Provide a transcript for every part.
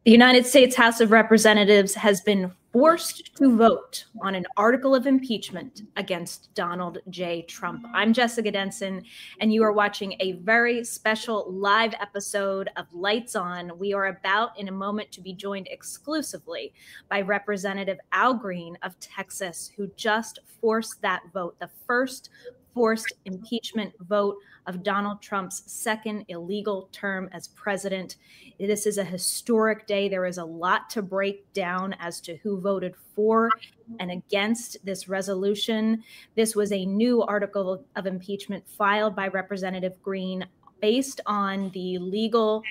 The United States House of Representatives has been forced to vote on an article of impeachment against Donald J. Trump. I'm Jessica Denson, and you are watching a very special live episode of Lights On. We are about, in a moment, to be joined exclusively by Representative Al Green of Texas, who just forced that vote, the first forced impeachment vote of Donald Trump's second illegal term as president. This is a historic day. There is a lot to break down as to who voted for and against this resolution. This was a new article of impeachment filed by Representative Green based on the legal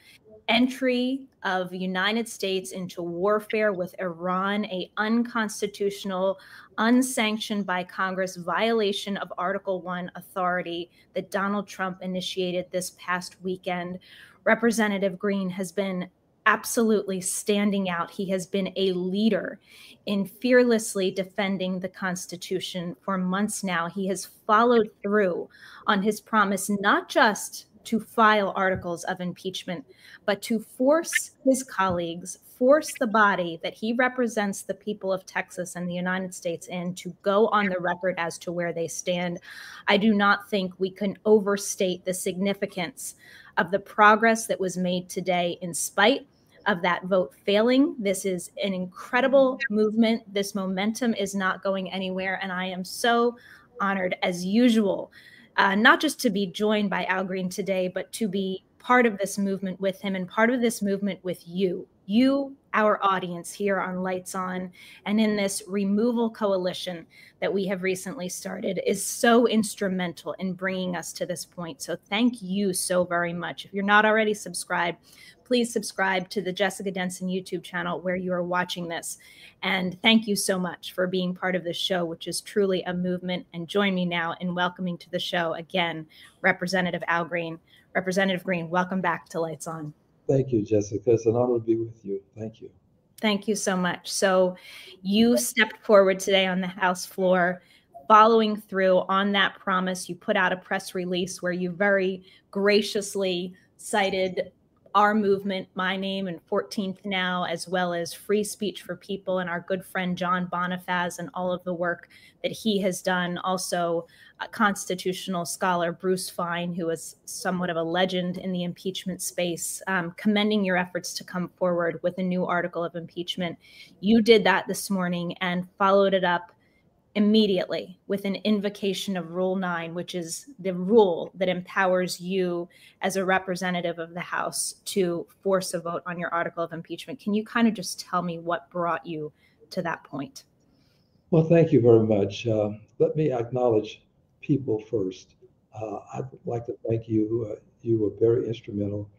entry of the United States into warfare with Iran, a unconstitutional, unsanctioned by Congress violation of Article 1 authority that Donald Trump initiated this past weekend. Representative Green has been absolutely standing out. He has been a leader in fearlessly defending the Constitution for months now. He has followed through on his promise not just to file articles of impeachment, but to force his colleagues, force the body that he represents, the people of Texas and the United States, in, to go on the record as to where they stand. I do not think we can overstate the significance of the progress that was made today in spite of that vote failing. This is an incredible movement. This momentum is not going anywhere, and I am so honored, as usual, not just to be joined by Al Green today, but to be part of this movement with him and part of this movement with you, our audience here on Lights On, and in this removal coalition that we have recently started is so instrumental in bringing us to this point. So thank you so very much. If you're not already subscribed, please subscribe to the Jessica Denson YouTube channel where you are watching this. And thank you so much for being part of this show, which is truly a movement. And join me now in welcoming to the show again, Representative Al Green. Representative Green, welcome back to Lights On. Thank you, Jessica. It's an honor to be with you. Thank you. Thank you so much. So you stepped forward today on the House floor, following through on that promise. You put out a press release where you very graciously cited our movement, my name, and 14th Now, as well as Free Speech for People and our good friend John Bonifaz and all of the work that he has done. Also, a constitutional scholar, Bruce Fine, who is somewhat of a legend in the impeachment space, commending your efforts to come forward with a new article of impeachment. You did that this morning and followed it up immediately with an invocation of Rule 9, which is the rule that empowers you as a representative of the House to force a vote on your article of impeachment. Can you kind of just tell me what brought you to that point? Well, thank you very much. Let me acknowledge people first. I'd like to thank you. You were very instrumental,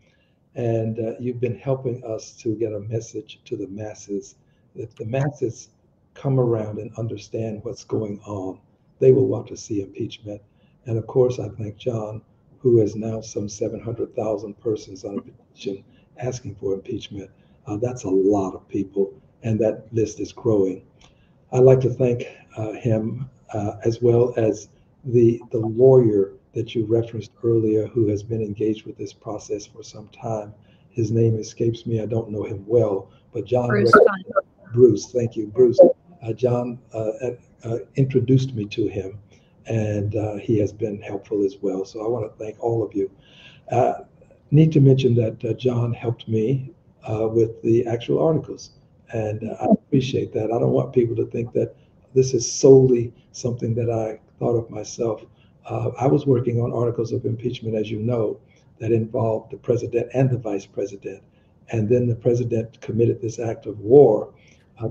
and you've been helping us to get a message to the masses. If the masses come around and understand what's going on, they will want to see impeachment. And of course, I thank John, who has now some 700,000 persons on a petition asking for impeachment. That's a lot of people, and that list is growing. I'd like to thank him as well as the lawyer that you referenced earlier, who has been engaged with this process for some time. His name escapes me. I don't know him well, but John Bruce, thank you, Bruce. John introduced me to him, and he has been helpful as well. So I want to thank all of you. Need to mention that John helped me with the actual articles, and I appreciate that. I don't want people to think that this is solely something that I thought of myself. I was working on articles of impeachment, as you know, that involved the president and the vice president. And then the president committed this act of war,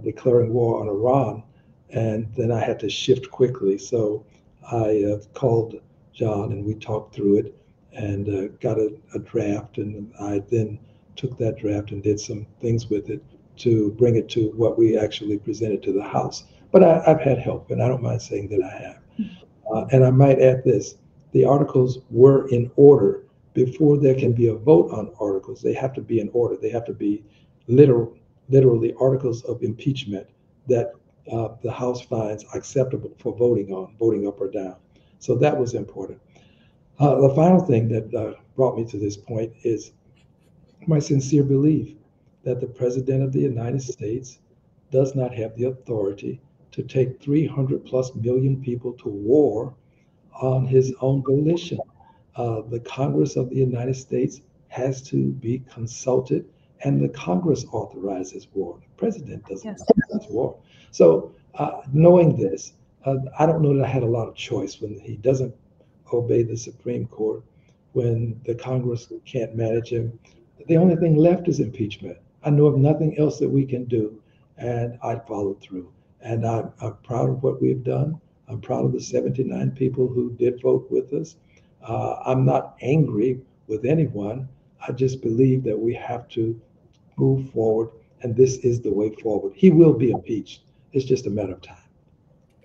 declaring war on Iran, and then I had to shift quickly. So I called John and we talked through it and got a draft, and I then took that draft and did some things with it to bring it to what we actually presented to the House. But I've had help, and I don't mind saying that I have. And I might add this, the articles were in order. Before there can be a vote on articles, they have to be in order. They have to be literally articles of impeachment that the House finds acceptable for voting on, voting up or down. So that was important. The final thing that brought me to this point is my sincere belief that the President of the United States does not have the authority to take 300 plus million people to war on his own volition. The Congress of the United States has to be consulted, and the Congress authorizes war. The President doesn't authorize war. So, knowing this, I don't know that I had a lot of choice when he doesn't obey the Supreme Court, when the Congress can't manage him. The only thing left is impeachment. I know of nothing else that we can do, and I followed through. And I'm proud of what we've done. I'm proud of the 79 people who did vote with us. I'm not angry with anyone. I just believe that we have to move forward, and this is the way forward. He will be impeached. It's just a matter of time.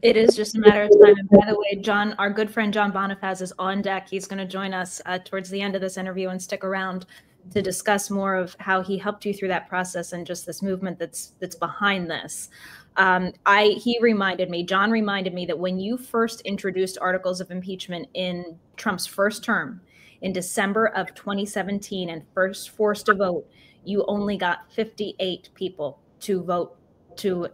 It is just a matter of time. And by the way, John, our good friend John Bonifaz is on deck. He's going to join us towards the end of this interview and stick around to discuss more of how he helped you through that process and just this movement that's behind this. John reminded me that when you first introduced articles of impeachment in Trump's first term in December of 2017 and first forced a vote, you only got 58 people to vote to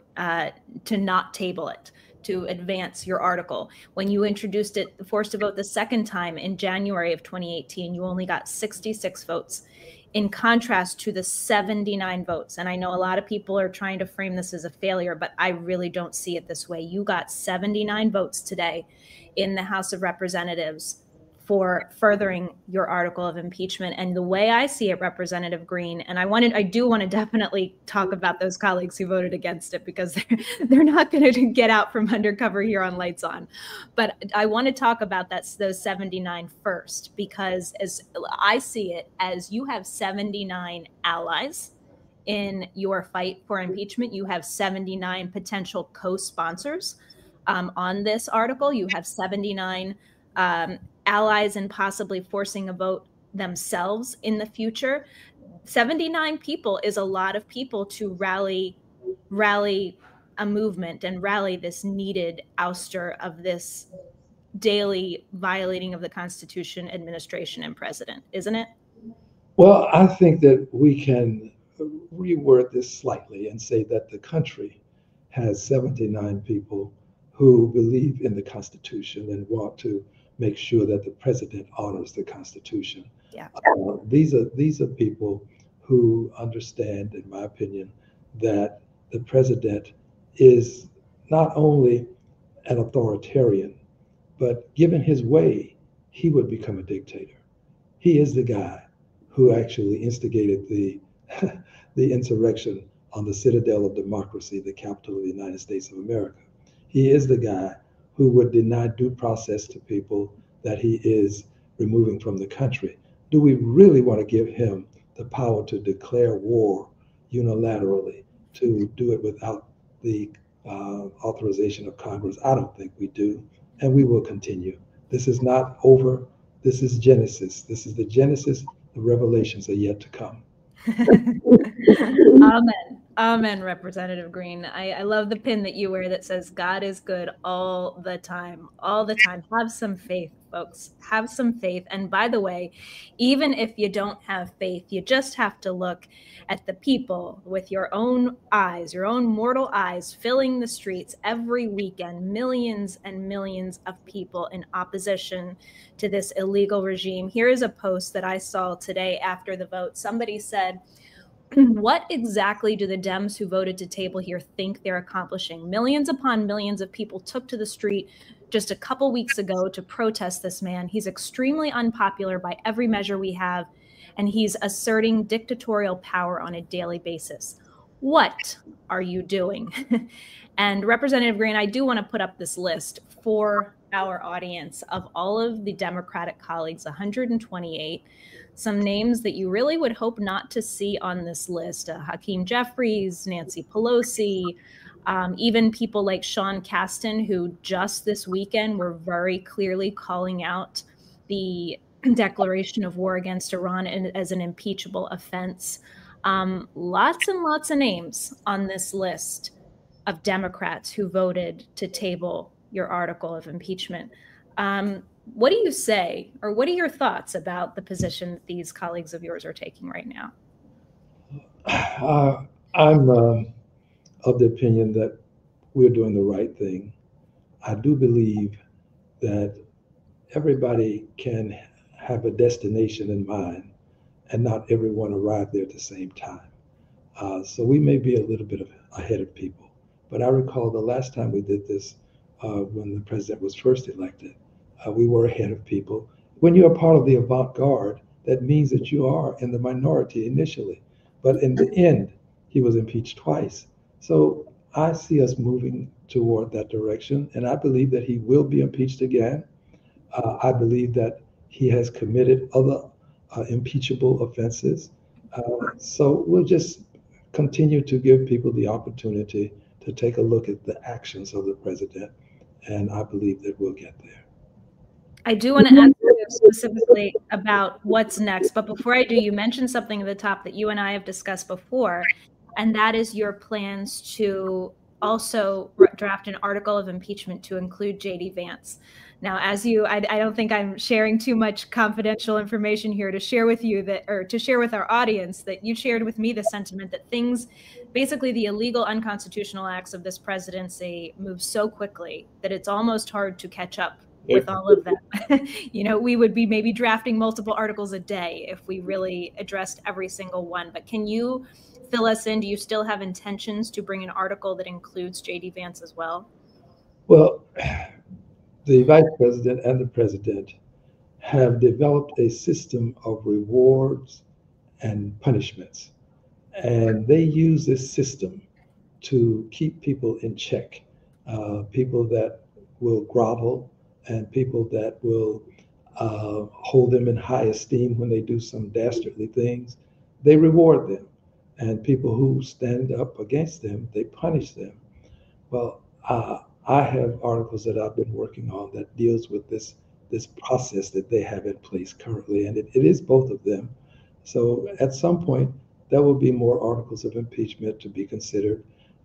not table it, to advance your article. When you introduced it, forced to vote the second time in January of 2018, you only got 66 votes, in contrast to the 79 votes. And I know a lot of people are trying to frame this as a failure, but I really don't see it this way. You got 79 votes today in the House of Representatives for furthering your article of impeachment. And the way I see it, Representative Green, and I do want to definitely talk about those colleagues who voted against it, because they're not going to get out from undercover here on Lights On. But I want to talk about those 79 first, because as I see it, as you have 79 allies in your fight for impeachment, you have 79 potential co-sponsors on this article. You have 79 allies in possibly forcing a vote themselves in the future. 79 people is a lot of people to rally a movement and rally this needed ouster of this daily violating of the Constitution, administration, and president, isn't it? Well, I think that we can reword this slightly and say that the country has 79 people who believe in the Constitution and want to make sure that the president honors the Constitution. Yeah. These are people who understand, in my opinion, that the president is not only an authoritarian, but given his way, he would become a dictator. He is the guy who actually instigated the the insurrection on the citadel of democracy, the capital of the United States of America. He is the guy who would deny due process to people that he is removing from the country. Do we really want to give him the power to declare war unilaterally, to do it without the authorization of Congress? I don't think we do, and we will continue. This is not over. This is Genesis. This is the Genesis. The revelations are yet to come. Amen. Amen, Representative Green. I love the pin that you wear that says God is good all the time. All the time. Have some faith, folks. Have some faith. And by the way, even if you don't have faith, you just have to look at the people with your own eyes, your own mortal eyes, filling the streets every weekend, millions and millions of people in opposition to this illegal regime. Here is a post that I saw today after the vote. Somebody said, what exactly do the Dems who voted to table here think they're accomplishing? Millions upon millions of people took to the street just a couple weeks ago to protest this man. He's extremely unpopular by every measure we have, and he's asserting dictatorial power on a daily basis. What are you doing? And Representative Green, I do want to put up this list for our audience of all of the Democratic colleagues, 128. Some names that you really would hope not to see on this list: Hakeem Jeffries, Nancy Pelosi, even people like Sean Casten, who just this weekend were very clearly calling out the declaration of war against Iran as an impeachable offense. Lots and lots of names on this list of Democrats who voted to table your article of impeachment. What do you say, or what are your thoughts about the position that these colleagues of yours are taking right now? I'm of the opinion that we're doing the right thing. I do believe that everybody can have a destination in mind and not everyone arrive there at the same time. So we may be a little bit ahead of people. But I recall the last time we did this, when the president was first elected, we were ahead of people. When you're a part of the avant-garde, that means that you are in the minority initially. But in the end, he was impeached twice. So I see us moving toward that direction, and I believe that he will be impeached again. I believe that he has committed other impeachable offenses. So we'll just continue to give people the opportunity to take a look at the actions of the president, and I believe that we'll get there. I do want to ask you specifically about what's next, but before I do, you mentioned something at the top that you and I have discussed before, and that is your plans to also draft an article of impeachment to include J.D. Vance. Now, I don't think I'm sharing too much confidential information here to share with you that, or to share with our audience, that you shared with me the sentiment that things, basically the illegal unconstitutional acts of this presidency move so quickly that it's almost hard to catch up with all of them. You know, we would be maybe drafting multiple articles a day if we really addressed every single one. But can you fill us in? Do you still have intentions to bring an article that includes J.D. Vance as well? Well, the vice president and the president have developed a system of rewards and punishments. And they use this system to keep people in check, people that will grovel and people that will hold them in high esteem when they do some dastardly things. They reward them. And people who stand up against them, they punish them. Well, I have articles that I've been working on that deals with this process that they have in place currently, and it is both of them. So at some point, there will be more articles of impeachment to be considered,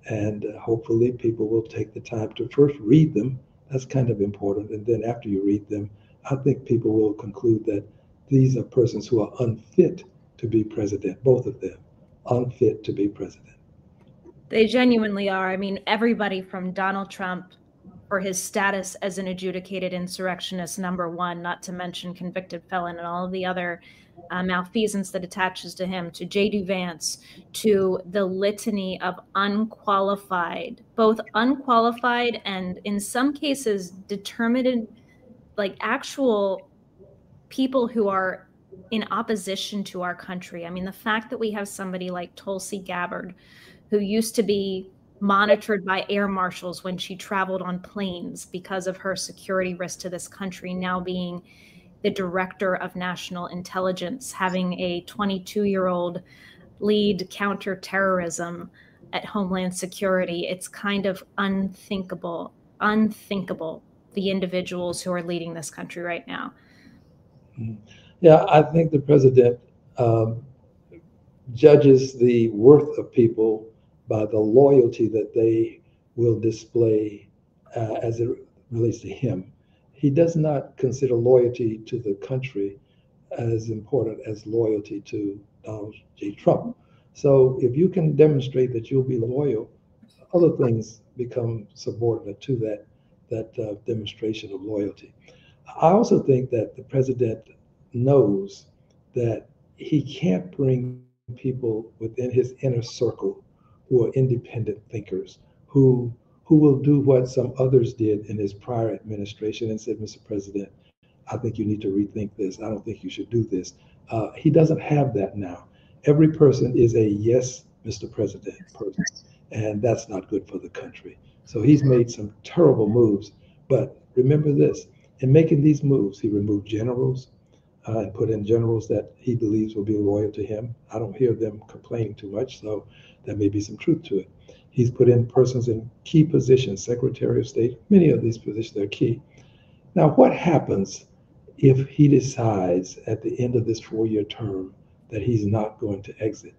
and hopefully people will take the time to first read them. That's kind of important, and then after you read them, I think people will conclude that these are persons who are unfit to be president, both of them, unfit to be president. They genuinely are. I mean, everybody from Donald Trump for his status as an adjudicated insurrectionist, #1, not to mention convicted felon and all of the other malfeasance that attaches to him, to J.D. Vance, to the litany of unqualified, both unqualified and in some cases determined, like actual people who are in opposition to our country. I mean, the fact that we have somebody like Tulsi Gabbard, who used to be monitored by air marshals when she traveled on planes because of her security risk to this country, now being the director of national intelligence, having a 22-year-old lead counterterrorism at Homeland Security. It's kind of unthinkable, the individuals who are leading this country right now. Yeah, I think the president judges the worth of people by the loyalty that they will display as it relates to him. He does not consider loyalty to the country as important as loyalty to Donald J. Trump. So if you can demonstrate that you'll be loyal, other things become subordinate to that demonstration of loyalty. I also think that the president knows that he can't bring people within his inner circle who are independent thinkers, who will do what some others did in his prior administration and said, Mr. President, I think you need to rethink this. I don't think you should do this. He doesn't have that now. Every person is a yes, Mr. President person, and that's not good for the country. So he's made some terrible moves. But remember this, in making these moves, he removed generals and put in generals that he believes will be loyal to him. I don't hear them complaining too much, so there may be some truth to it. He's put in persons in key positions, Secretary of State. Many of these positions are key. Now, what happens if he decides at the end of this 4-year term that he's not going to exit?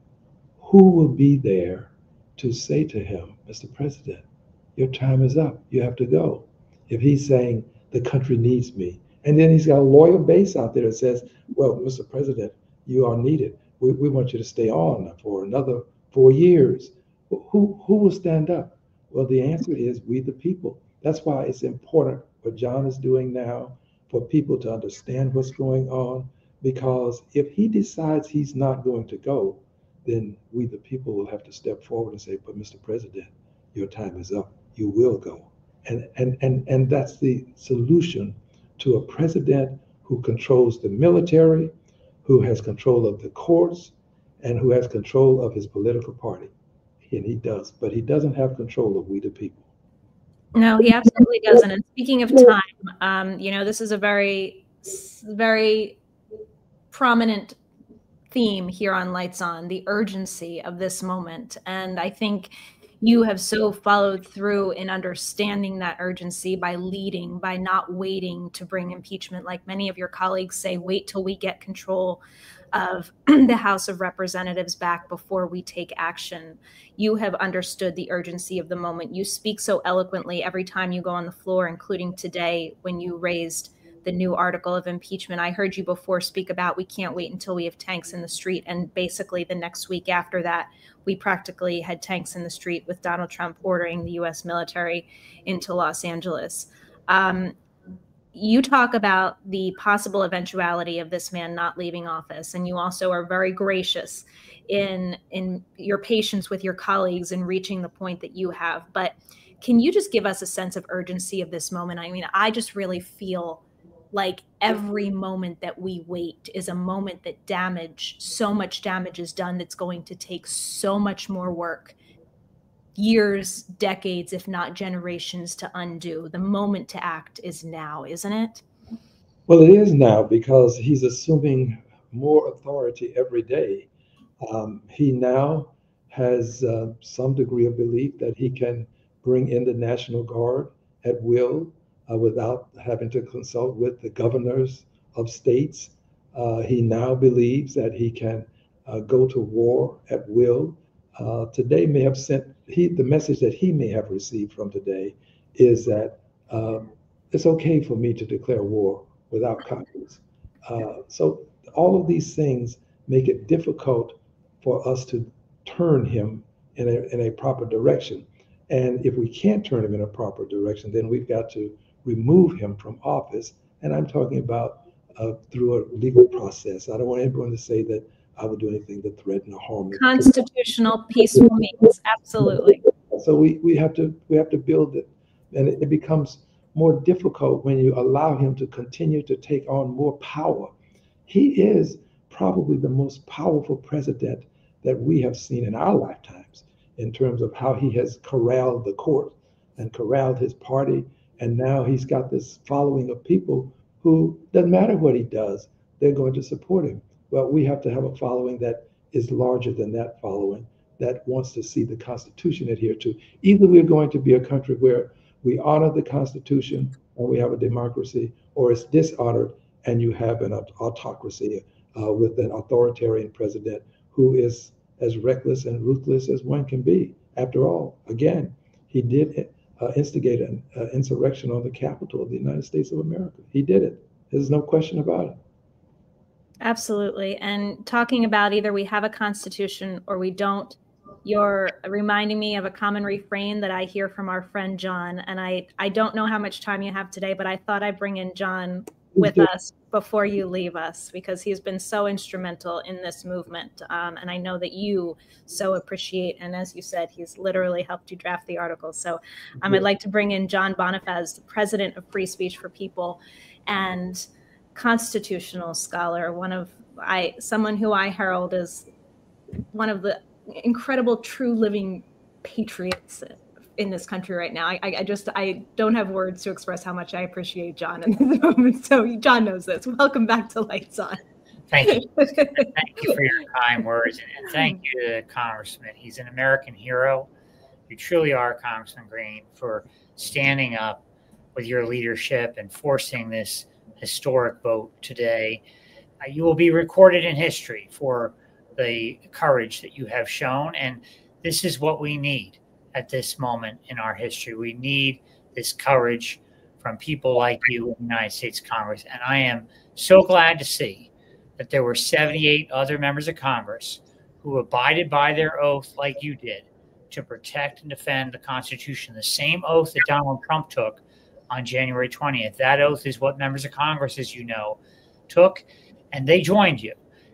Who will be there to say to him, Mr. President, your time is up, you have to go? If he's saying the country needs me, and then he's got a loyal base out there that says, well, Mr. President, you are needed. we want you to stay on for another 4 years. Who will stand up? Well, the answer is we the people. That's why it's important what John is doing now for people to understand what's going on, because if he decides he's not going to go, then we the people will have to step forward and say, but Mr. President, your time is up. You will go. And that's the solution to a president who controls the military, who has control of the courts, and who has control of his political party. And he does, but he doesn't have control of we the people. No, he absolutely doesn't. And speaking of time, you know, this is a very, very prominent theme here on Lights On, the urgency of this moment. And I think you have so followed through in understanding that urgency by leading, by not waiting to bring impeachment. Like many of your colleagues say, wait till we get control of the House of Representatives back before we take action. You have understood the urgency of the moment. You speak so eloquently every time you go on the floor, including today when you raised the new article of impeachment. I heard you before speak about we can't wait until we have tanks in the street. And basically the next week after that, we practically had tanks in the street with Donald Trump ordering the U.S. military into Los Angeles. You talk about the possible eventuality of this man not leaving office, and you also are very gracious in your patience with your colleagues in reaching the point that you have. But can you just give us a sense of urgency of this moment? I mean, I just really feel like every moment that we wait is a moment that so much damage is done that's going to take so much more work, years, decades, if not generations to undo. The moment to act is now, isn't it? Well, it is now because he's assuming more authority every day. He now has some degree of belief that he can bring in the National Guard at will without having to consult with the governors of states. He now believes that he can go to war at will. Today may have the message that he may have received from today is that it's okay for me to declare war without Congress. So all of these things make it difficult for us to turn him in a proper direction. And if we can't turn him in a proper direction, then we've got to remove him from office. And I'm talking about through a legal process. I don't want anyone to say that I would do anything to threaten or harm. Constitutional, peaceful means, absolutely. So we have to build it, and it becomes more difficult when you allow him to continue to take on more power. He is probably the most powerful president that we have seen in our lifetimes in terms of how he has corralled the court and corralled his party. And now he's got this following of people who, doesn't matter what he does, they're going to support him. Well, we have to have a following that is larger than that following, that wants to see the Constitution adhered to. Either we're going to be a country where we honor the Constitution and we have a democracy, or it's dishonored and you have an autocracy with an authoritarian president who is as reckless and ruthless as one can be. After all, again, he did instigate an insurrection on the Capitol of the United States of America. He did it. There's no question about it. Absolutely. And talking about either we have a constitution or we don't, you're reminding me of a common refrain that I hear from our friend John. And I don't know how much time you have today, but I thought I'd bring in John with us before you leave us, because he's been so instrumental in this movement. And I know that you so appreciate, and as you said, he's literally helped you draft the article. So I'd like to bring in John Bonifaz, the president of Free Speech for People and constitutional scholar, someone who I herald as one of the incredible true living patriots in this country right now. I don't have words to express how much I appreciate John in this moment. So John knows this. Welcome back to Lights On. Thank you. Thank you for your kind words. And thank you to the Congressman. He's an American hero. You truly are, Congressman Green, for standing up with your leadership and forcing this historic vote today. You will be recorded in history for the courage that you have shown. And this is what we need at this moment in our history. We need this courage from people like you in the United States Congress. And I am so glad to see that there were 78 other members of Congress who abided by their oath like you did to protect and defend the Constitution, the same oath that Donald Trump took on January 20th. That oath is what members of Congress, as you know, took, and they joined you.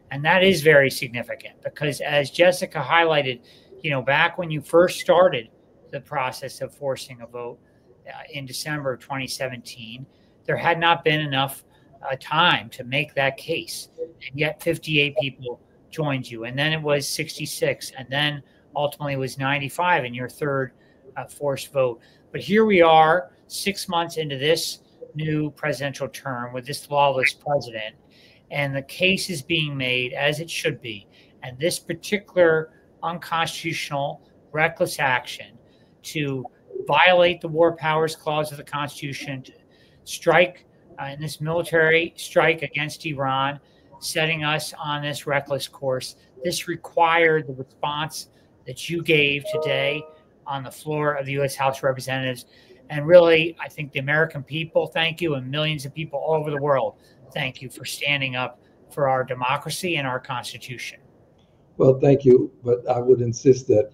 And that is very significant because, as Jessica highlighted, back when you first started the process of forcing a vote in December of 2017, there had not been enough time to make that case. And yet 58 people joined you. And then it was 66. And then ultimately it was 95 in your third forced vote. But here we are 6 months into this new presidential term with this lawless president. And the case is being made as it should be. And this particular unconstitutional, reckless action to violate the War Powers Clause of the Constitution, to strike in this military strike against Iran, setting us on this reckless course. This required the response that you gave today on the floor of the U.S. House of Representatives. And really, I think the American people thank you, and millions of people all over the world thank you for standing up for our democracy and our Constitution. Well, thank you, but I would insist that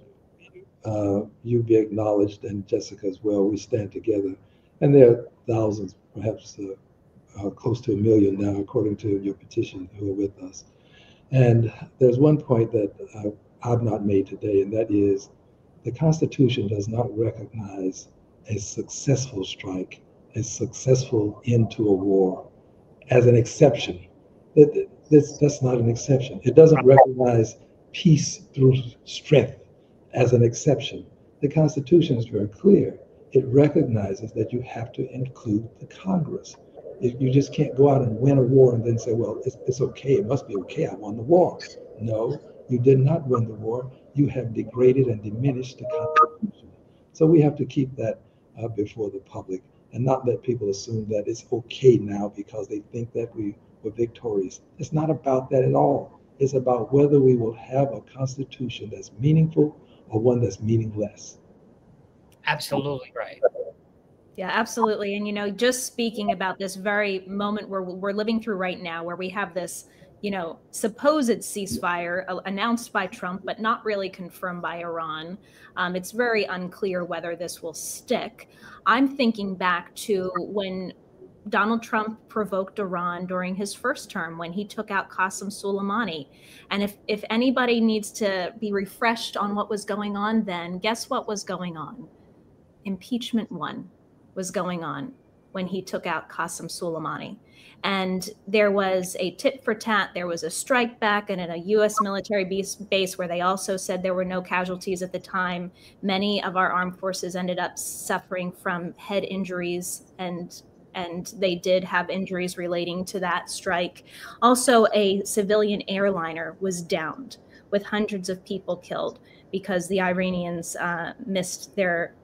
you be acknowledged, and Jessica as well. We stand together, and there are thousands, perhaps close to 1 million now, according to your petition, who are with us. And there's one point that I've not made today, and that is the Constitution does not recognize a successful strike, a successful end to a war, as an exception. That's not an exception. It doesn't recognize peace through strength as an exception. The Constitution is very clear. It recognizes that you have to include the Congress. You just can't go out and win a war and then say, well, it's okay, it must be okay, I won the war. No, you did not win the war. You have degraded and diminished the Constitution. So we have to keep that before the public and not let people assume that it's okay now because they think that we were victorious. It's not about that at all. It's about whether we will have a Constitution that's meaningful or one that's meaningless. Absolutely right. Yeah, absolutely. And, just speaking about this very moment where we're living through right now, where we have this, supposed ceasefire announced by Trump, but not really confirmed by Iran. It's very unclear whether this will stick. I'm thinking back to when Donald Trump provoked Iran during his first term when he took out Qasem Soleimani. And if anybody needs to be refreshed on what was going on then, guess what was going on? Impeachment 1 was going on when he took out Qasem Soleimani. And there was a tit for tat. There was a strike back and in a U.S. military base where they also said there were no casualties at the time. Many of our armed forces ended up suffering from head injuries, and they did have injuries relating to that strike. Also, a civilian airliner was downed with hundreds of people killed because the Iranians missed their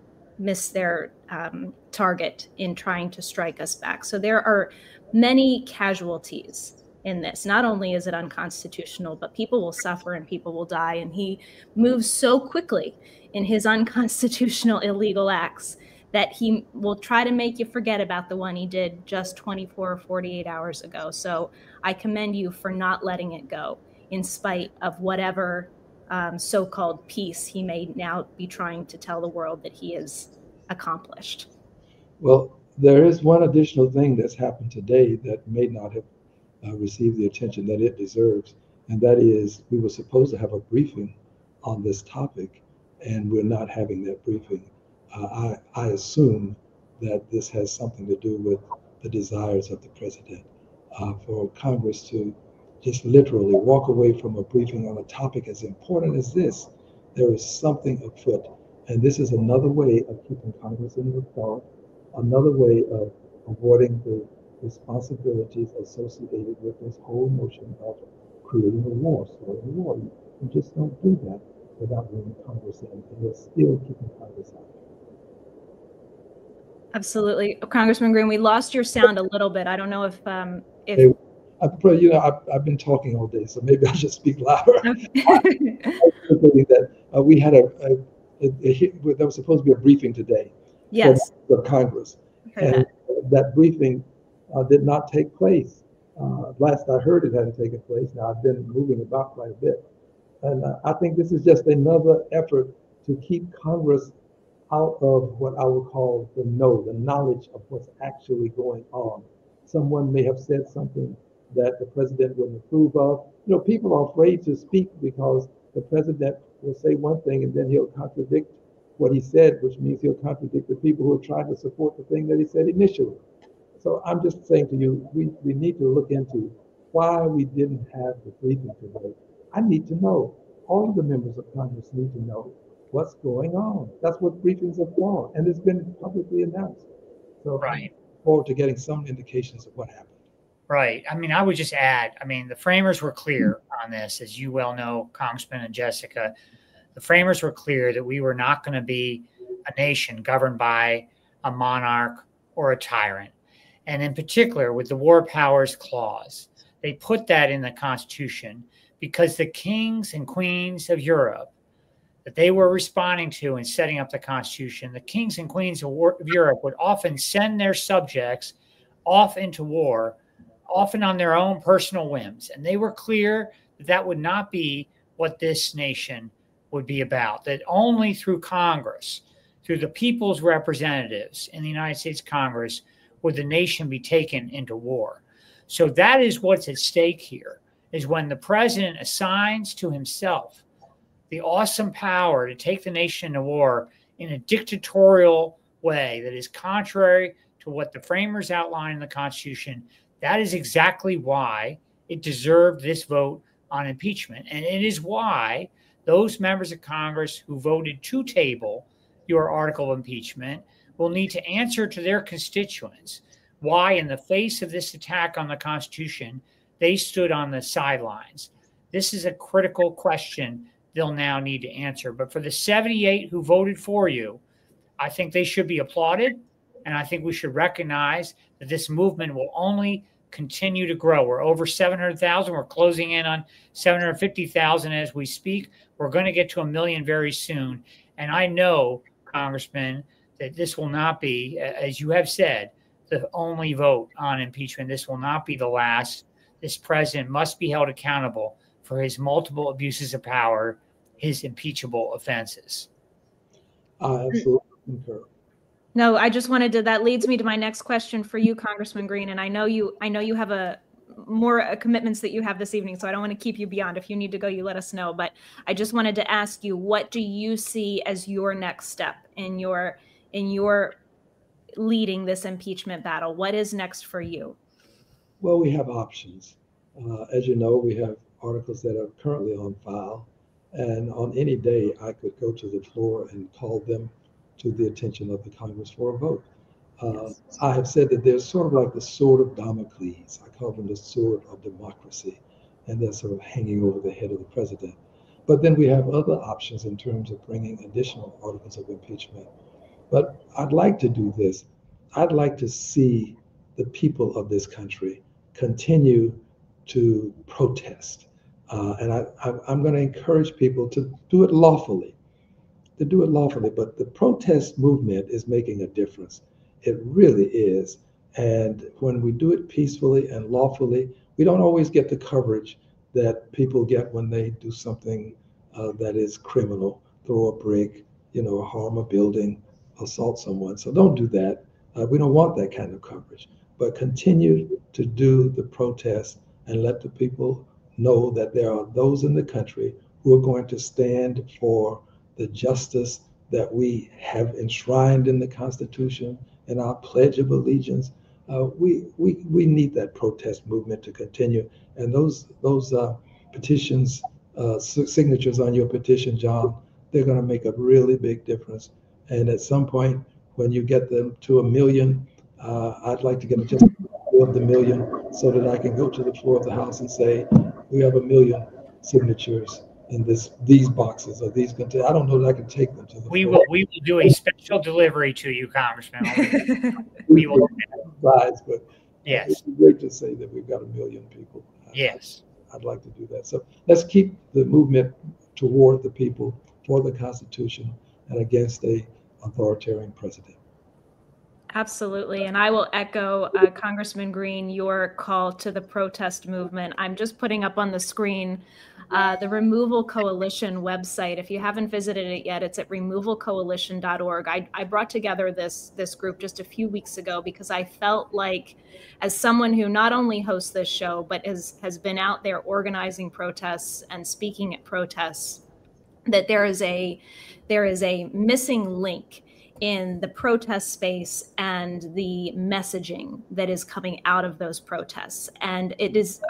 target in trying to strike us back. So there are many casualties in this. Not only is it unconstitutional, but people will suffer and people will die. And he moves so quickly in his unconstitutional illegal acts that he will try to make you forget about the one he did just 24 or 48 hours ago. So I commend you for not letting it go in spite of whatever so-called peace he may now be trying to tell the world that he has accomplished. Well, there is one additional thing that's happened today that may not have received the attention that it deserves, and that is we were supposed to have a briefing on this topic, and we're not having that briefing. I assume that this has something to do with the desires of the president for Congress to just literally walk away from a briefing on a topic as important as this. There is something afoot, and this is another way of keeping Congress in the dark, another way of avoiding the responsibilities associated with this whole notion of creating a war, starting a war. You just don't do that without bringing Congress in, and they're still keeping Congress out. Absolutely. Congressman Green, we lost your sound a little bit. I don't know if I've been talking all day, so maybe I should speak louder. Okay. That we had there was supposed to be a briefing today. Yes. For Congress, and that briefing did not take place. Last I heard, it hadn't taken place. Now I've been moving about quite a bit. And I think this is just another effort to keep Congress out of what I would call the knowledge of what's actually going on. Someone may have said something that the president wouldn't approve of. You know, people are afraid to speak because the president will say one thing and then he'll contradict what he said, which means he'll contradict the people who are trying to support the thing that he said initially. So I'm just saying to you, we need to look into why we didn't have the briefing today. I need to know. All of the members of Congress need to know what's going on. That's what briefings are for, and it's been publicly announced. So right. I look forward to getting some indications of what happened. Right. I mean, I would just add, I mean, the framers were clear on this, as you well know, Congressman and Jessica. The framers were clear that we were not going to be a nation governed by a monarch or a tyrant. And in particular, with the War Powers Clause, they put that in the Constitution because the kings and queens of Europe that they were responding to in setting up the Constitution, the kings and queens of Europe would often send their subjects off into war, often on their own personal whims. And they were clear that that would not be what this nation would be about, that only through Congress, through the people's representatives in the United States Congress, would the nation be taken into war. So that is what's at stake here, is when the president assigns to himself the awesome power to take the nation to war in a dictatorial way that is contrary to what the framers outlined in the Constitution. That is exactly why it deserved this vote on impeachment. And it is why those members of Congress who voted to table your article of impeachment will need to answer to their constituents why, in the face of this attack on the Constitution, they stood on the sidelines. This is a critical question they'll now need to answer. But for the 78 who voted for you, I think they should be applauded. And I think we should recognize that this movement will only continue to grow. We're over 700,000. We're closing in on 750,000 as we speak. We're going to get to 1 million very soon. And I know, Congressman, that this will not be, as you have said, the only vote on impeachment. This will not be the last. This president must be held accountable for his multiple abuses of power, his impeachable offenses. I absolutely concur. No, I just wanted to, that leads me to my next question for you, Congressman Green. And I know you have more commitments that you have this evening, so I don't want to keep you beyond. If you need to go, you let us know. But I just wanted to ask you, what do you see as your next step in your leading this impeachment battle? What is next for you? Well, we have options. As you know, we have articles that are currently on file. And on any day, I could go to the floor and call them to the attention of the Congress for a vote. Yes. I have said that they're sort of like the sword of Damocles. I call them the sword of democracy, and they're sort of hanging over the head of the president. But then we have other options in terms of bringing additional articles of impeachment. But I'd like to do this. I'd like to see the people of this country continue to protest. And I'm going to encourage people to do it lawfully. But the protest movement is making a difference. It really is. And when we do it peacefully and lawfully, we don't always get the coverage that people get when they do something that is criminal, throw a brick, harm a building, assault someone. So don't do that. We don't want that kind of coverage. But continue to do the protest and let the people know that there are those in the country who are going to stand for the justice that we have enshrined in the Constitution and our Pledge of Allegiance. We need that protest movement to continue. And those petitions, signatures on your petition, John, they're going to make a really big difference. And at some point, when you get them to 1 million, I'd like to get just of the 1 million so that I can go to the floor of the House and say, we have 1 million signatures in these boxes or these containers. I don't know that I can take them to the floor. We will do a special delivery to you, Congressman. We will. But yes, it's great to say that we've got 1 million people. Yes, I'd like to do that. So let's keep the movement toward the people, for the Constitution, and against a authoritarian president. Absolutely. And I will echo Congressman Green, your call to the protest movement. I'm just putting up on the screen the Removal Coalition website. If you haven't visited it yet, it's at removalcoalition.org. I brought together this group just a few weeks ago because I felt like, as someone who not only hosts this show, but has been out there organizing protests and speaking at protests, that there is a missing link in the protest space and the messaging that is coming out of those protests. And it is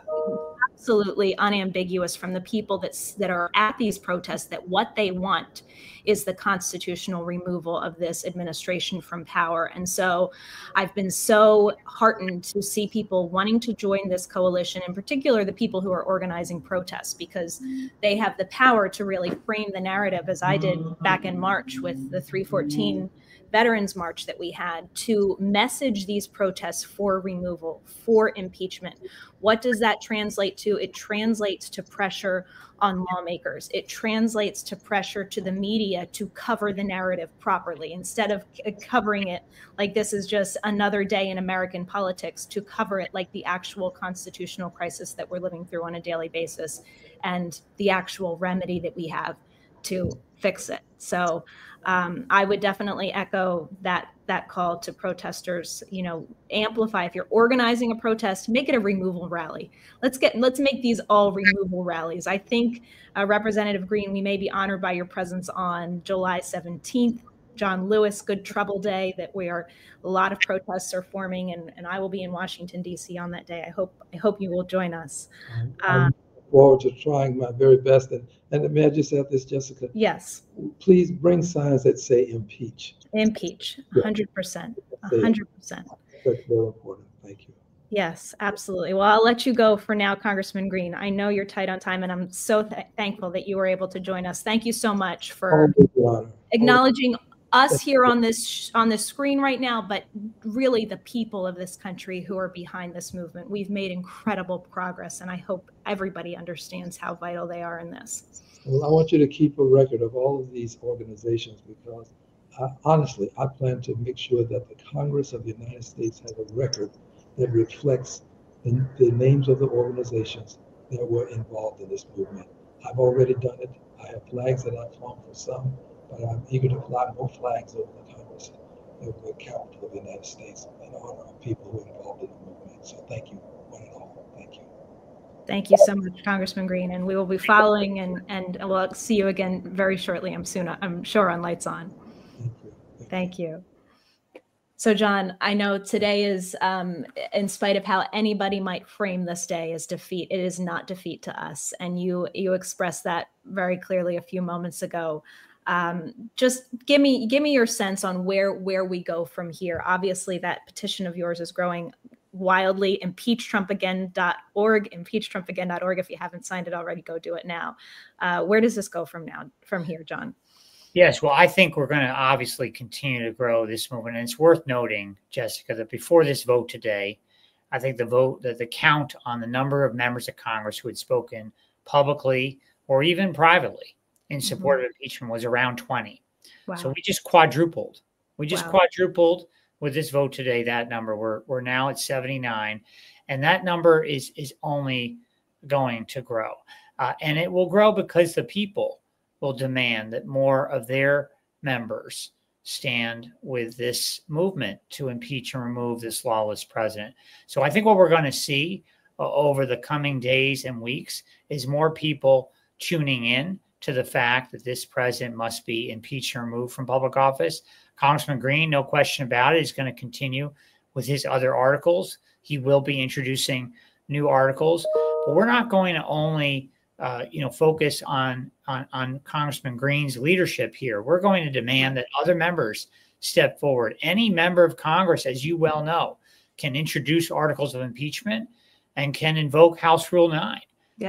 absolutely unambiguous from the people that are at these protests that what they want is the constitutional removal of this administration from power. And so I've been so heartened to see people wanting to join this coalition, in particular the people who are organizing protests, because they have the power to really frame the narrative, as I did back in March with the 314 Veterans March that we had, to message these protests for removal, for impeachment. What does that translate to? It translates to pressure on lawmakers. It translates to pressure to the media to cover the narrative properly, instead of covering it like this is just another day in American politics, to cover it like the actual constitutional crisis that we're living through on a daily basis and the actual remedy that we have to fix it. So I would definitely echo that call to protesters. You know, amplify. If you're organizing a protest, make it a removal rally. Let's make these all removal rallies. I think Representative Green, we may be honored by your presence on July 17th, John Lewis Good Trouble Day, that a lot of protests are forming, and I will be in Washington, D.C. on that day. I hope you will join us. I look forward to trying my very best. And may I just add this, Jessica? Yes. Please bring signs that say impeach. Impeach, 100%, 100%. That's very important. Thank you. Yes, absolutely. Well, I'll let you go for now, Congressman Green. I know you're tight on time, and I'm so thankful that you were able to join us. Thank you so much for acknowledging us here on this screen right now, but really the people of this country who are behind this movement. We've made incredible progress, and I hope everybody understands how vital they are in this. Well, I want you to keep a record of all of these organizations, because honestly, I plan to make sure that the Congress of the United States has a record that reflects the names of the organizations that were involved in this movement. I've already done it. I have flags that I've flown for some, but I'm eager to fly more flags over the Congress, over the Capitol of the United States, in honor of people who are involved in the movement. So thank you, one and all. Thank you. Thank you so much, Congressman Green, and we will be following, and we'll see you again very shortly. I'm sure on Lights On. Thank you. Thank you. So, John, I know today is, in spite of how anybody might frame this day as defeat, it is not defeat to us, and you expressed that very clearly a few moments ago. Just give me your sense on where we go from here. Obviously, that petition of yours is growing wildly. IMPEACHTrumpAgain.org, IMPEACHTrumpAgain.org. If you haven't signed it already, go do it now. Where does this go from here, John? Yes, well, I think we're going to obviously continue to grow this movement. And it's worth noting, Jessica, that before this vote today, I think the count on the number of members of Congress who had spoken publicly or even privately in support of impeachment was around 20. Wow. So we just quadrupled. Quadrupled with this vote today, that number. We're now at 79. And that number is only going to grow. And it will grow because the people will demand that more of their members stand with this movement to impeach and remove this lawless president. So I think what we're going to see over the coming days and weeks is more people tuning in to the fact that this president must be impeached and removed from public office. Congressman Green, no question about it, is going to continue with his other articles. He will be introducing new articles, but we're not going to only focus on Congressman Green's leadership here. We're going to demand that other members step forward. Any member of Congress, as you well know, can introduce articles of impeachment and can invoke House Rule 9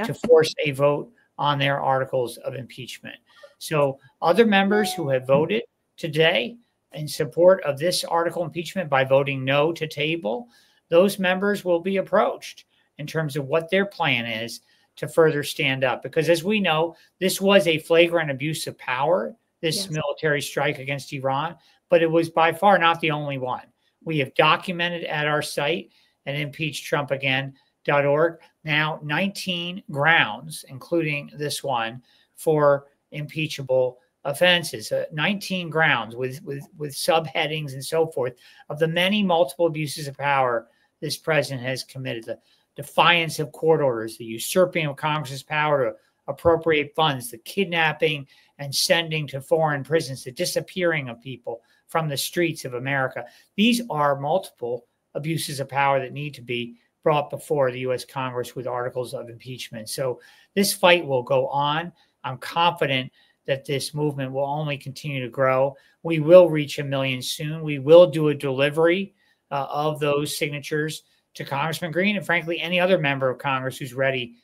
to force a vote on their articles of impeachment. So other members who have voted today in support of this article impeachment by voting no to table, those members will be approached in terms of what their plan is to further stand up. Because as we know, this was a flagrant abuse of power, this military strike against Iran, but it was by far not the only one. We have documented at our site at impeachtrumpagain.org now 19 grounds, including this one, for impeachable offenses. 19 grounds with subheadings and so forth of the many multiple abuses of power this president has committed. The defiance of court orders, the usurping of Congress's power to appropriate funds, the kidnapping and sending to foreign prisons, the disappearing of people from the streets of America. These are multiple abuses of power that need to be brought before the U.S. Congress with articles of impeachment. So this fight will go on. I'm confident that this movement will only continue to grow. We will reach 1 million soon. We will do a delivery of those signatures to Congressman Green and, frankly, any other member of Congress who's ready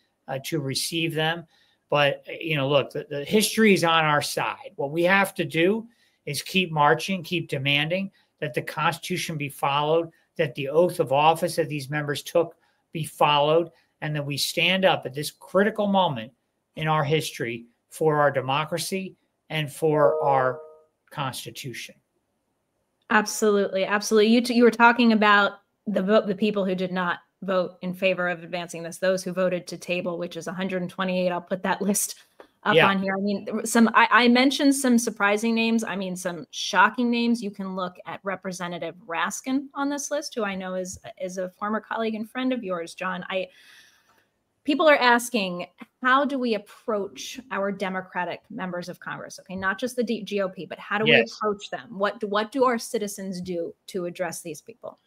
to receive them. But, look, the history is on our side. What we have to do is keep marching, keep demanding that the Constitution be followed, that the oath of office that these members took be followed, and that we stand up at this critical moment in our history for our democracy and for our Constitution. Absolutely. Absolutely. You were talking about the people who did not vote in favor of advancing this, those who voted to table, which is 128. I'll put that list up on here. I mean, I mentioned some surprising names. I mean, some shocking names. You can look at Representative Raskin on this list, who I know is a former colleague and friend of yours, John. People are asking, how do we approach our Democratic members of Congress? Okay, not just the GOP, but how do we approach them? What do our citizens do to address these people?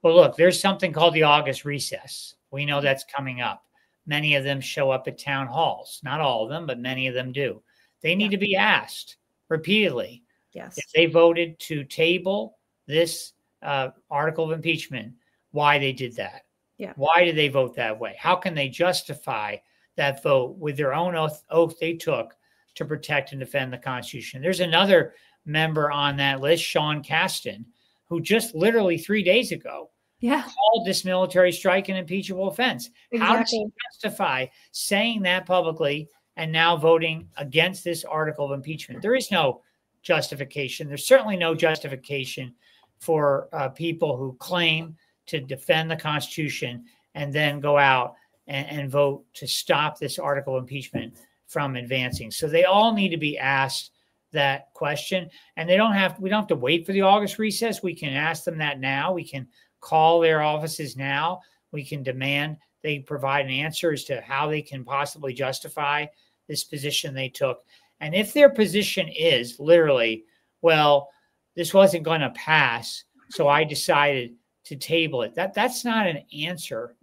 Well, look, there's something called the August recess. We know that's coming up. Many of them show up at town halls. Not all of them, but many of them do. They need to be asked repeatedly if they voted to table this article of impeachment, why they did that. Yeah. Why did they vote that way? How can they justify that vote with their own oath they took to protect and defend the Constitution? There's another member on that list, Sean Casten, who just literally 3 days ago called this military strike an impeachable offense. Exactly. How does he justify saying that publicly and now voting against this article of impeachment? There is no justification. There's certainly no justification for people who claim to defend the Constitution and then go out and vote to stop this article of impeachment from advancing. So they all need to be asked that question, and we don't have to wait for the August recess. We can ask them that now. We can call their offices now. We can demand they provide an answer as to how they can possibly justify this position they took. And if their position is literally, well, this wasn't going to pass, so I decided to table it, that's not an answer.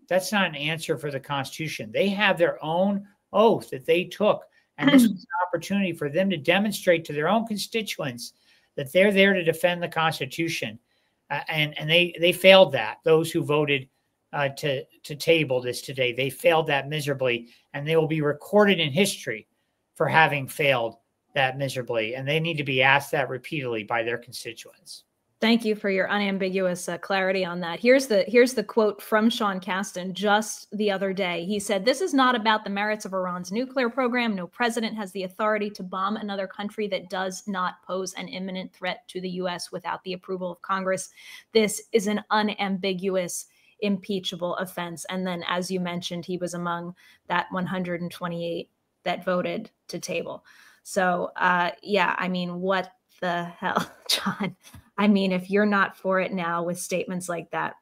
That's not an answer for the Constitution. They have their own oath that they took. And this was an opportunity for them to demonstrate to their own constituents that they're there to defend the Constitution. And they failed that. Those who voted to table this today, they failed that miserably. And they will be recorded in history for having failed that miserably. And they need to be asked that repeatedly by their constituents. Thank you for your unambiguous clarity on that. Here's the quote from Sean Casten just the other day. He said, "This is not about the merits of Iran's nuclear program. No president has the authority to bomb another country that does not pose an imminent threat to the U.S. without the approval of Congress. This is an unambiguous, impeachable offense." And then, as you mentioned, he was among that 128 that voted to table. So, yeah, I mean, what the hell, John? I mean, if you're not for it now with statements like that,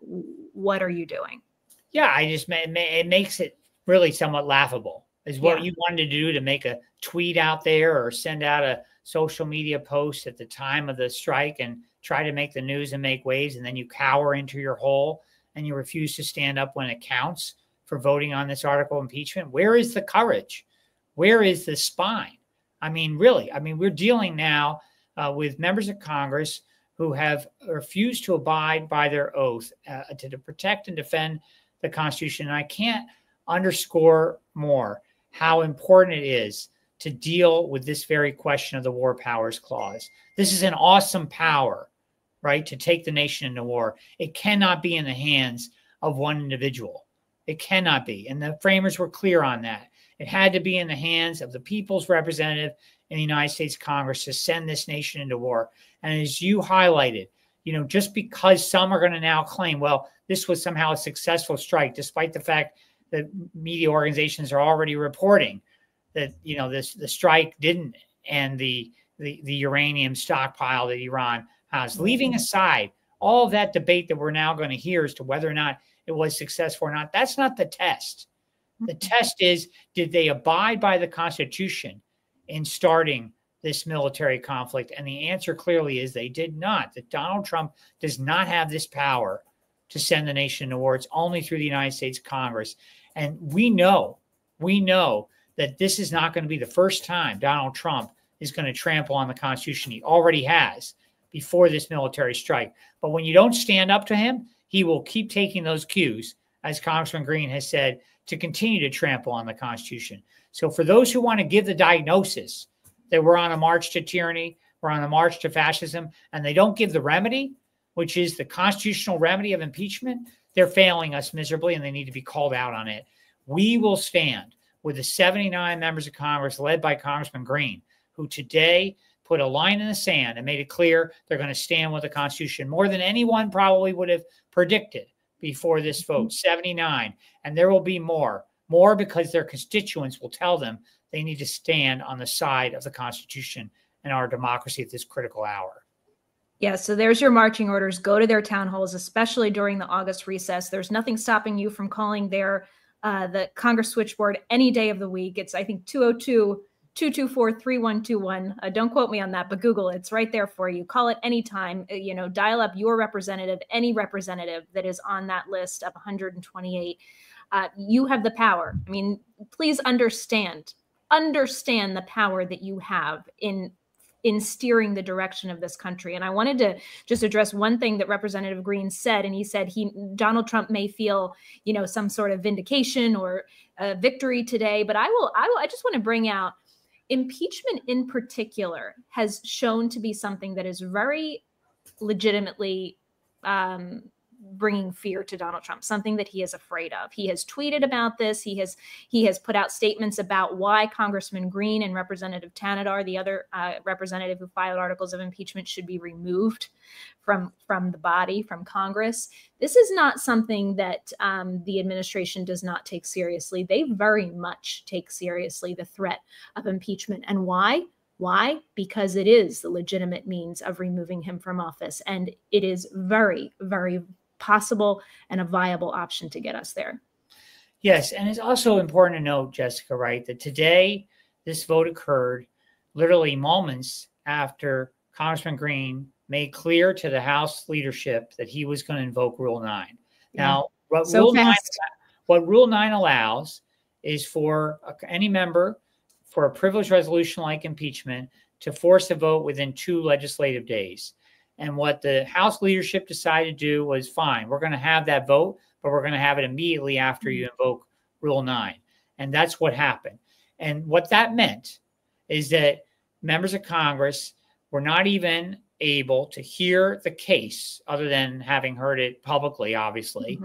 what are you doing? Yeah, it makes it really somewhat laughable. Is what you wanted to do, to make a tweet out there or send out a social media post at the time of the strike and try to make the news and make waves, and then you cower into your hole and you refuse to stand up when it counts for voting on this article of impeachment? Where is the courage? Where is the spine? I mean, really, we're dealing now with members of Congress who have refused to abide by their oath to protect and defend the Constitution. And I can't underscore more how important it is to deal with this very question of the War Powers Clause. This is an awesome power, right, to take the nation into war. It cannot be in the hands of one individual. It cannot be. And the framers were clear on that. It had to be in the hands of the people's representative in the United States Congress to send this nation into war. And as you highlighted, just because some are going to now claim, well, this was somehow a successful strike, despite the fact that media organizations are already reporting that, the strike didn't end the uranium stockpile that Iran has. Leaving aside all of that debate that we're now going to hear as to whether or not it was successful or not, that's not the test. The test is, did they abide by the Constitution in starting this military conflict? And the answer clearly is they did not. That Donald Trump does not have this power to send the nation to war. It's only through the United States Congress. And we know that this is not going to be the first time Donald Trump is going to trample on the Constitution. He already has before this military strike. But when you don't stand up to him, he will keep taking those cues, as Congressman Green has said, to continue to trample on the Constitution. So for those who want to give the diagnosis that we're on a march to tyranny, we're on a march to fascism, and they don't give the remedy, which is the constitutional remedy of impeachment, they're failing us miserably, and they need to be called out on it. We will stand with the 79 members of Congress led by Congressman Green, who today put a line in the sand and made it clear they're going to stand with the Constitution more than anyone probably would have predicted before this vote. 79. And there will be more because their constituents will tell them they need to stand on the side of the Constitution and our democracy at this critical hour. Yeah, so there's your marching orders. Go to their town halls, especially during the August recess. There's nothing stopping you from calling the Congress switchboard any day of the week. It's, I think, 202-224-3121. Don't quote me on that, but Google it. It's right there for you. Call it anytime. Dial up your representative, any representative that is on that list of 128. You have the power. I mean, please understand the power that you have in steering the direction of this country. And I wanted to just address one thing that Representative Green said. And he said Donald Trump may feel, some sort of vindication or victory today. But I just want to bring out impeachment in particular has shown to be something that is very legitimately bringing fear to Donald Trump, something that he is afraid of. He has tweeted about this. He has put out statements about why Congressman Green and Representative Tanadar, the other representative who filed articles of impeachment, should be removed from the body, from Congress. This is not something that the administration does not take seriously. They very much take seriously the threat of impeachment. And why? Why? Because it is the legitimate means of removing him from office. And it is very, very possible and a viable option to get us there. Yes. And it's also important to note, Jessica, right, that today this vote occurred literally moments after Congressman Green made clear to the House leadership that he was going to invoke Rule 9. Now, what Rule 9 allows is for any member, for a privileged resolution like impeachment, to force a vote within 2 legislative days. And what the House leadership decided to do was, fine, we're going to have that vote, but we're going to have it immediately after you invoke Rule 9. And that's what happened. And what that meant is that members of Congress were not even able to hear the case, other than having heard it publicly, obviously,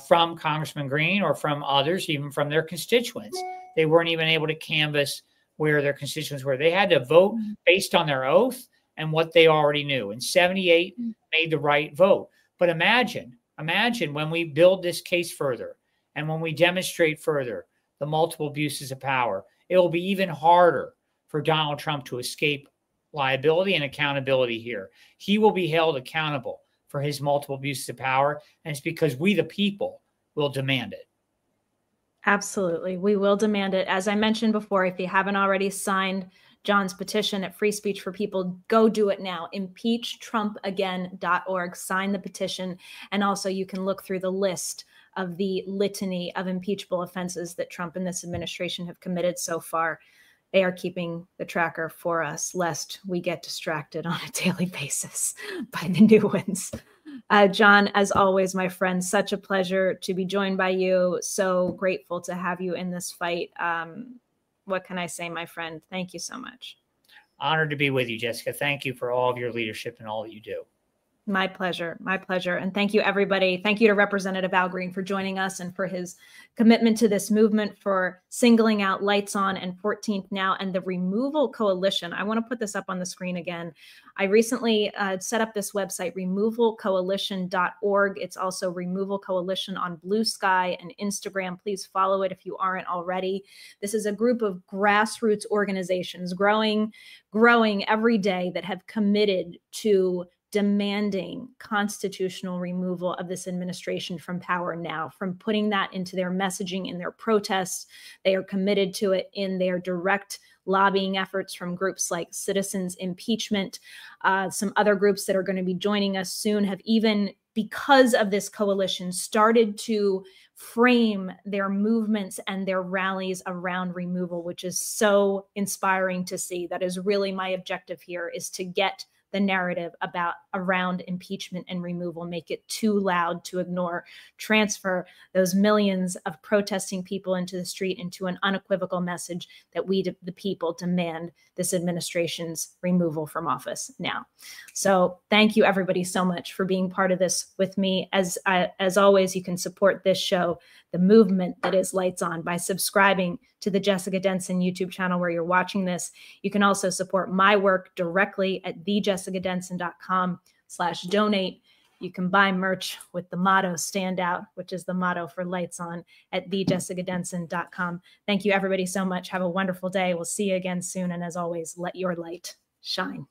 from Congressman Green or from others, even from their constituents. They weren't even able to canvass where their constituents were. They had to vote based on their oath and what they already knew. And 78 made the right vote. But imagine when we build this case further and when we demonstrate further the multiple abuses of power, it will be even harder for Donald Trump to escape liability and accountability here. He will be held accountable for his multiple abuses of power. And it's because we, the people, will demand it. Absolutely. We will demand it. As I mentioned before, if you haven't already signed John's petition at Free Speech for People, go do it now. IMPEACHTrumpAgain.org. Sign the petition. And also you can look through the list of the litany of impeachable offenses that Trump and this administration have committed so far. They are keeping the tracker for us, lest we get distracted on a daily basis by the new ones. John, as always, my friend, such a pleasure to be joined by you. So grateful to have you in this fight. What can I say, my friend? Thank you so much. Honored to be with you, Jessica. Thank you for all of your leadership and all that you do. My pleasure. My pleasure. And thank you, everybody. Thank you to Representative Al Green for joining us and for his commitment to this movement, for singling out Lights On and 14th Now and the Removal Coalition. I want to put this up on the screen again. I recently set up this website, removalcoalition.org. It's also Removal Coalition on Blue Sky and Instagram. Please follow it if you aren't already. This is a group of grassroots organizations growing every day that have committed to demanding constitutional removal of this administration from power now, from putting that into their messaging in their protests. They are committed to it in their direct lobbying efforts from groups like Citizens Impeachment. Some other groups that are going to be joining us soon have even, because of this coalition, started to frame their movements and their rallies around removal, which is so inspiring to see. That is really my objective here, is to get the narrative around impeachment and removal, make it too loud to ignore, transfer those millions of protesting people into the street into an unequivocal message that we, the people, demand this administration's removal from office now. So thank you, everybody, so much for being part of this with me. As always, you can support this show, the movement that is Lights On, by subscribing to the Jessica Denson YouTube channel where you're watching this. You can also support my work directly at thejessicadenson.com/donate. You can buy merch with the motto "Stand Out," which is the motto for Lights On, at thejessicadenson.com. Thank you, everybody, so much. Have a wonderful day. We'll see you again soon. And as always, let your light shine.